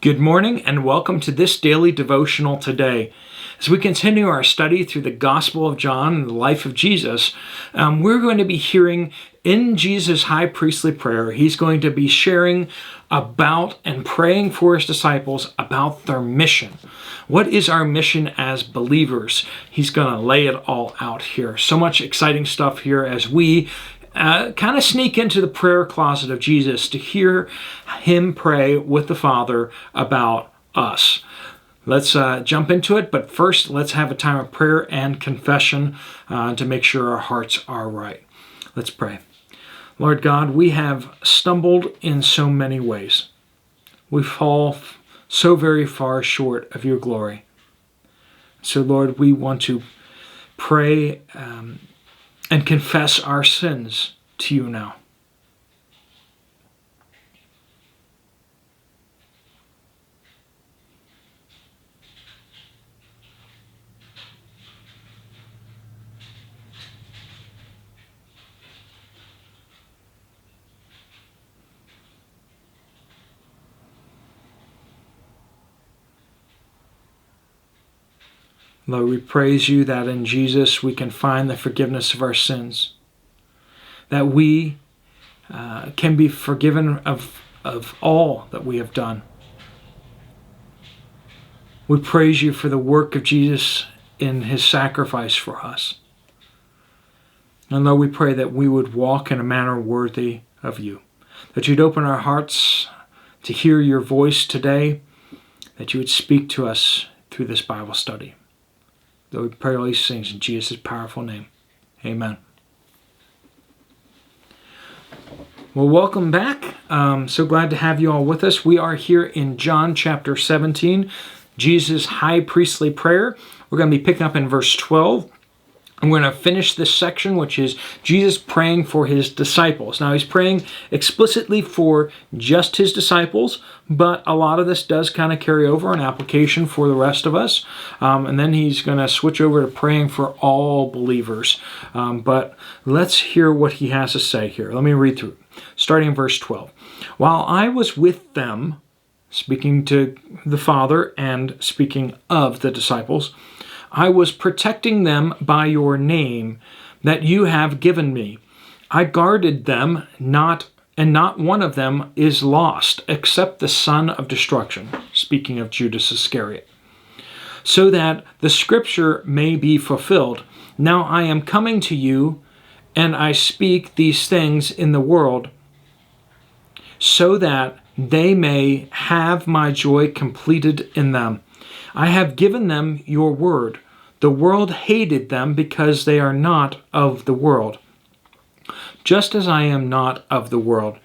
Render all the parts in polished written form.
Good morning and welcome to this Daily Devotional Today. As we continue our study through the Gospel of John and the life of Jesus, we're going to be hearing in Jesus' high priestly prayer, he's going to be sharing about and praying for his disciples about their mission. What is our mission as believers? He's going to lay it all out here. So much exciting stuff here as we kind of sneak into the prayer closet of Jesus to hear him pray with the Father about us. Let's jump into it, but first let's have a time of prayer and confession to make sure our hearts are right. Let's pray. Lord God, we have stumbled in so many ways. We fall so very far short of your glory. So Lord, we want to pray and confess our sins to you now. Lord, we praise you that in Jesus we can find the forgiveness of our sins, that we can be forgiven of all that we have done. We praise you for the work of Jesus in his sacrifice for us. And Lord, we pray that we would walk in a manner worthy of you, that you'd open our hearts to hear your voice today, that you would speak to us through this Bible study. Lord, we pray all these things in Jesus' powerful name. Amen. Well, welcome back. So glad to have you all with us. We are here in John chapter 17, Jesus' high priestly prayer. We're going to be picking up in verse 12. And we're going to finish this section, which is Jesus praying for his disciples. Now, he's praying explicitly for just his disciples, but a lot of this does kind of carry over an application for the rest of us. And then he's going to switch over to praying for all believers. But let's hear what he has to say here. Let me read through, starting in verse 12. While I was with them, speaking to the Father and speaking of the disciples, I was protecting them by your name that you have given me. I guarded them, and not one of them is lost, except the son of destruction, speaking of Judas Iscariot, so that the scripture may be fulfilled. Now I am coming to you, and I speak these things in the world, so that they may have my joy completed in them. I have given them your word. The world hated them because they are not of the world, just as I am not of the world.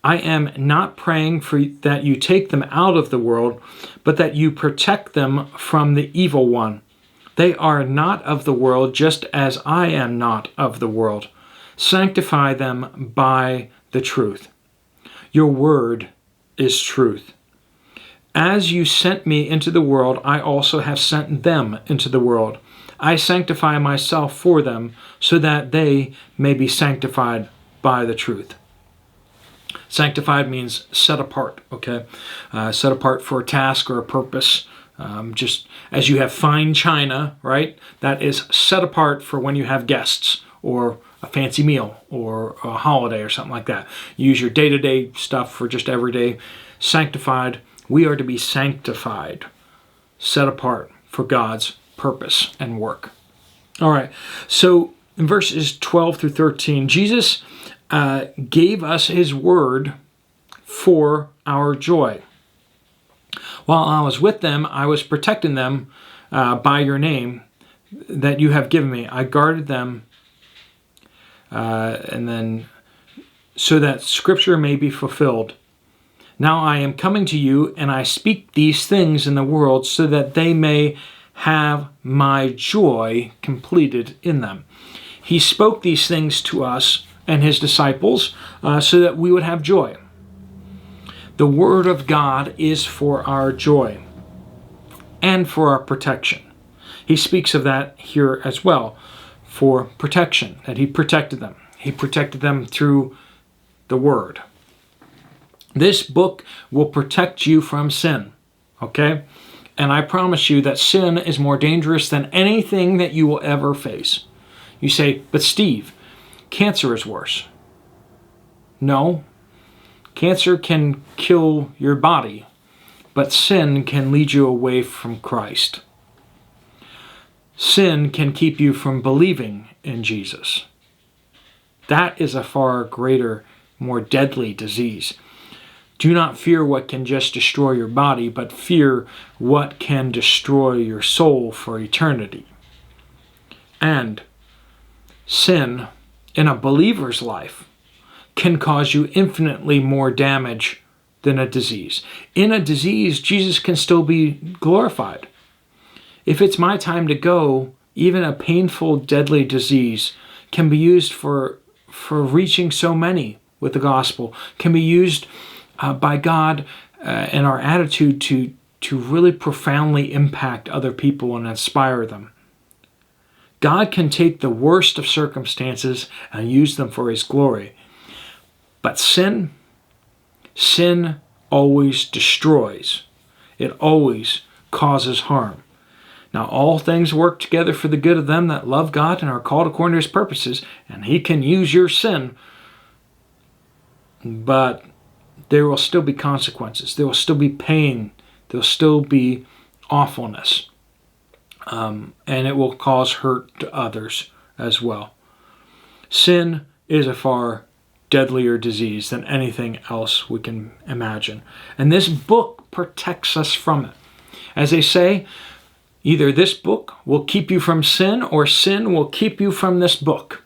I am not praying for that you take them out of the world, but that you protect them from the evil one. They are not of the world, just as I am not of the world. Sanctify them by the truth. Your word is truth. As you sent me into the world, I also have sent them into the world. I sanctify myself for them, so that they may be sanctified by the truth. Sanctified means set apart, okay? Set apart for a task or a purpose. Just as you have fine china, right? That is set apart for when you have guests or a fancy meal or a holiday or something like that. You use your day-to-day stuff for just everyday. Sanctified. We are to be sanctified, set apart for God's purpose and work. All right, so in verses 12 through 13, Jesus gave us his word for our joy. While I was with them, I was protecting them by your name that you have given me. I guarded them, and then so that scripture may be fulfilled. Now I am coming to you, and I speak these things in the world so that they may have my joy completed in them. He spoke these things to us and his disciples so that we would have joy. The word of God is for our joy and for our protection. He speaks of that here as well, for protection, that he protected them. He protected them through the word. This book will protect you from sin, okay? And I promise you that sin is more dangerous than anything that you will ever face. You say, but Steve, cancer is worse. No, cancer can kill your body, but sin can lead you away from Christ. Sin can keep you from believing in Jesus. That is a far greater, more deadly disease. Do not fear what can just destroy your body, but fear what can destroy your soul for eternity. And sin in a believer's life can cause you infinitely more damage than a disease. In a disease, Jesus can still be glorified. If it's my time to go, even a painful, deadly disease can be used for reaching so many with the gospel, can be used by God and our attitude to really profoundly impact other people and inspire them. God can take the worst of circumstances and use them for His glory. But sin always destroys. It always causes harm. Now all things work together for the good of them that love God and are called according to His purposes, and He can use your sin, but there will still be consequences. There will still be pain. There will still be awfulness. And it will cause hurt to others as well. Sin is a far deadlier disease than anything else we can imagine. And this book protects us from it. As they say, either this book will keep you from sin or sin will keep you from this book.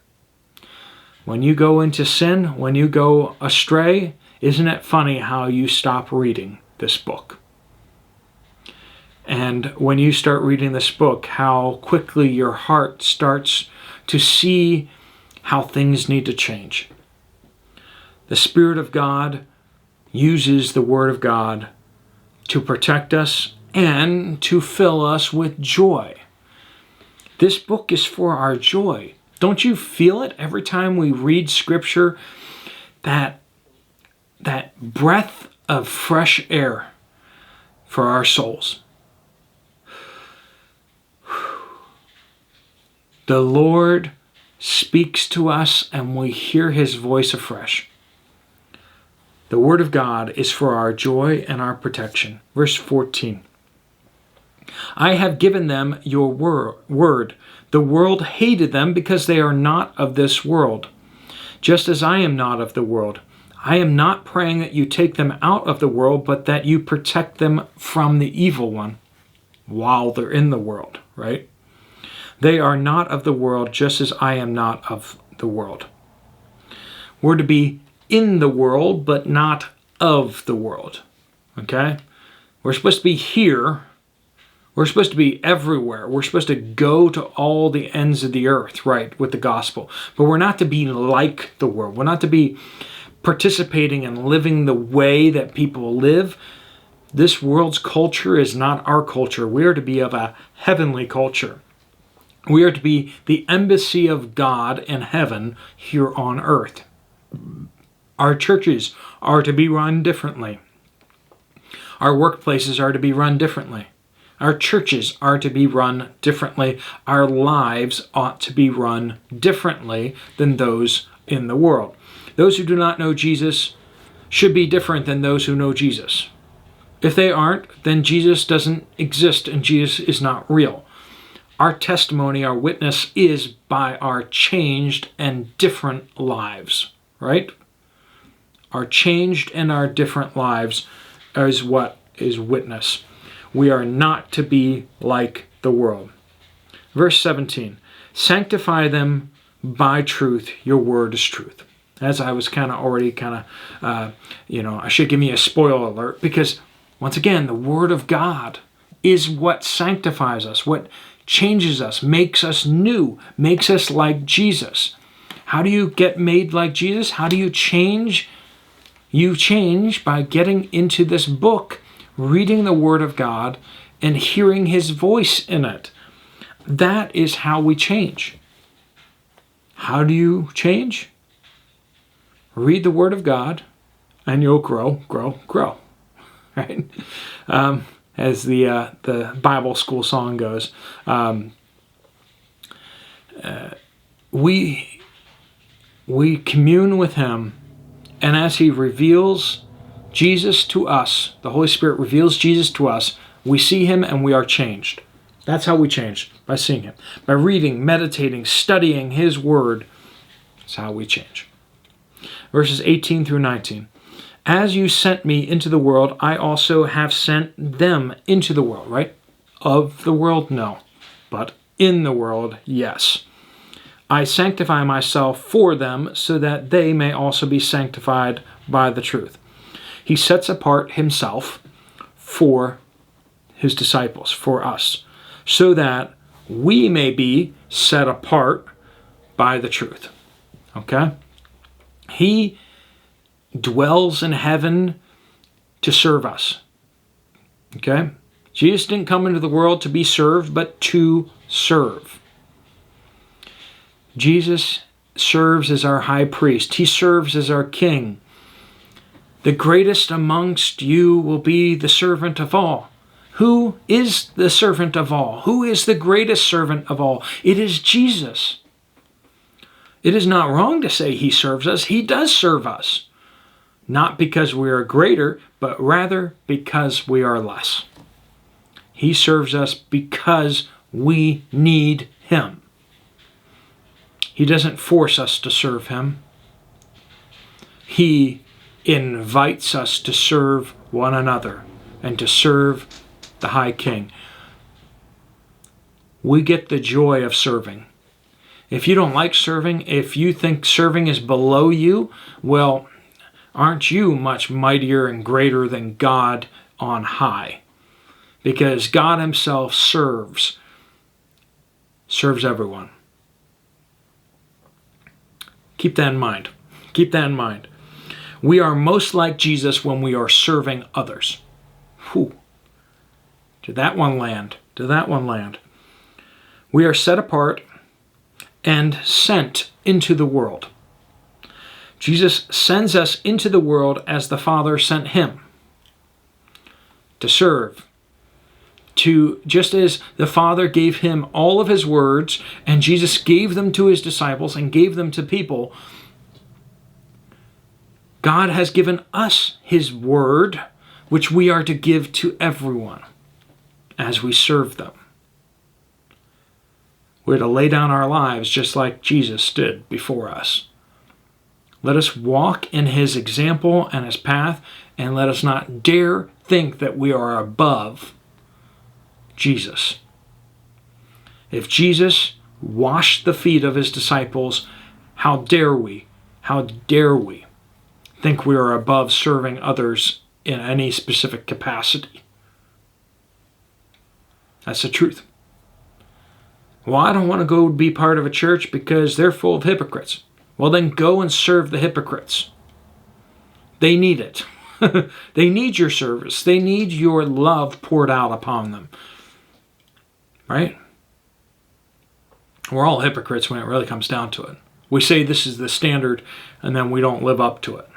When you go into sin, when you go astray, isn't it funny how you stop reading this book? And when you start reading this book, how quickly your heart starts to see how things need to change. The Spirit of God uses the Word of God to protect us and to fill us with joy. This book is for our joy. Don't you feel it every time we read Scripture? That breath of fresh air for our souls. The Lord speaks to us and we hear His voice afresh. The Word of God is for our joy and our protection. Verse 14. I have given them your word. The world hated them because they are not of this world, just as I am not of the world. I am not praying that you take them out of the world, but that you protect them from the evil one while they're in the world, right? They are not of the world, just as I am not of the world. We're to be in the world, but not of the world, okay? We're supposed to be here. We're supposed to be everywhere. We're supposed to go to all the ends of the earth, right, with the gospel. But we're not to be like the world. We're not to be participating and living the way that people live. This world's culture is not our culture. We are to be of a heavenly culture. We are to be the embassy of God in heaven here on earth. Our churches are to be run differently. Our workplaces are to be run differently. Our churches are to be run differently. Our lives ought to be run differently than those in the world. Those who do not know Jesus should be different than those who know Jesus. If they aren't, then Jesus doesn't exist and Jesus is not real. Our testimony, our witness is by our changed and different lives, right? Our changed and our different lives is what is witness. We are not to be like the world. Verse 17, sanctify them by truth. Your word is truth. As I was I should give me a spoiler alert, because once again, the Word of God is what sanctifies us, what changes us, makes us new, makes us like Jesus. How do you get made like Jesus? How do you change? You change by getting into this book, reading the Word of God, and hearing His voice in it. That is how we change. How do you change? Read the Word of God and you'll grow, right? As the Bible school song goes. We commune with him, and as he reveals Jesus to us, the Holy Spirit reveals Jesus to us, we see him and we are changed. That's how we change, by seeing him. By reading, meditating, studying his word. That's how we change. Verses 18 through 19. As you sent me into the world, I also have sent them into the world, right? Of the world, no. But in the world, yes. I sanctify myself for them so that they may also be sanctified by the truth. He sets apart himself for his disciples, for us, so that we may be set apart by the truth. Okay? He dwells in heaven to serve us. Okay? Jesus didn't come into the world to be served, but to serve. Jesus serves as our high priest. He serves as our king. The greatest amongst you will be the servant of all. Who is the servant of all? Who is the greatest servant of all? It is Jesus. It is not wrong to say he serves us. He does serve us. Not because we are greater, but rather because we are less. He serves us because we need him. He doesn't force us to serve him. He invites us to serve one another and to serve the High King. We get the joy of serving. If you don't like serving, if you think serving is below you, well, aren't you much mightier and greater than God on high? Because God himself serves everyone. Keep that in mind. Keep that in mind. We are most like Jesus when we are serving others. Whew. Did that one land? Did that one land? We are set apart and sent into the world. Jesus sends us into the world as the Father sent him. To serve. Just as the Father gave him all of his words, and Jesus gave them to his disciples and gave them to people, God has given us his word, which we are to give to everyone as we serve them. We're to lay down our lives just like Jesus did before us. Let us walk in his example and his path, and let us not dare think that we are above Jesus. If Jesus washed the feet of his disciples, how dare we think we are above serving others in any specific capacity? That's the truth. Well, I don't want to go be part of a church because they're full of hypocrites. Well, then go and serve the hypocrites. They need it. They need your service. They need your love poured out upon them. Right? We're all hypocrites when it really comes down to it. We say this is the standard, and then we don't live up to it.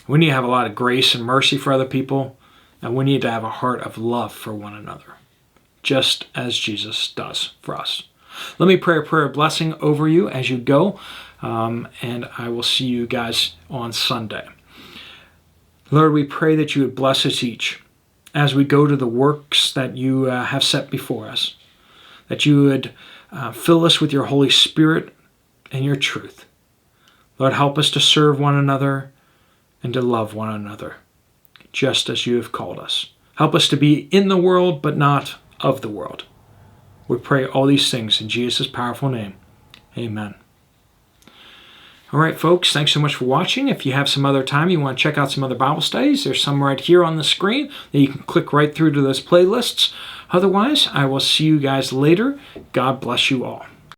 We need to have a lot of grace and mercy for other people, and we need to have a heart of love for one another, just as Jesus does for us. Let me pray a prayer of blessing over you as you go, and I will see you guys on Sunday. Lord, we pray that you would bless us each as we go to the works that you have set before us, that you would fill us with your Holy Spirit and your truth. Lord, help us to serve one another and to love one another, just as you have called us. Help us to be in the world, but not of the world. We pray all these things in Jesus' powerful name. Amen. All right, folks, thanks so much for watching. If you have some other time, you want to check out some other Bible studies, there's some right here on the screen that you can click right through to those playlists. Otherwise, I will see you guys later. God bless you all.